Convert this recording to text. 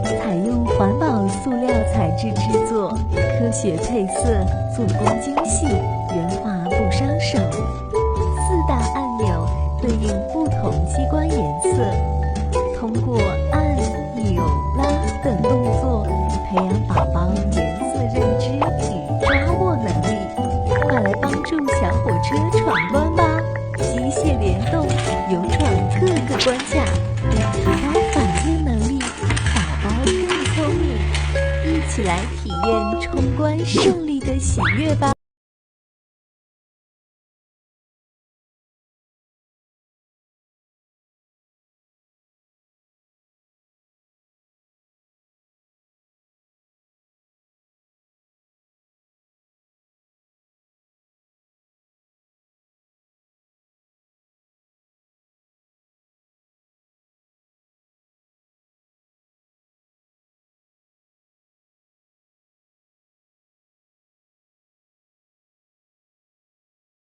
采用环保塑料材质制作，科学配色，做工精细，圆滑不伤手。4大按钮对应不同机关颜色，通过按、扭、拉等动作，培养宝宝颜色认知与抓握能力。快来帮助小火车闯关吧！机械联动，勇闯各个关卡，提高反应能力，宝宝更聪明。一起来体验冲关胜利的喜悦吧！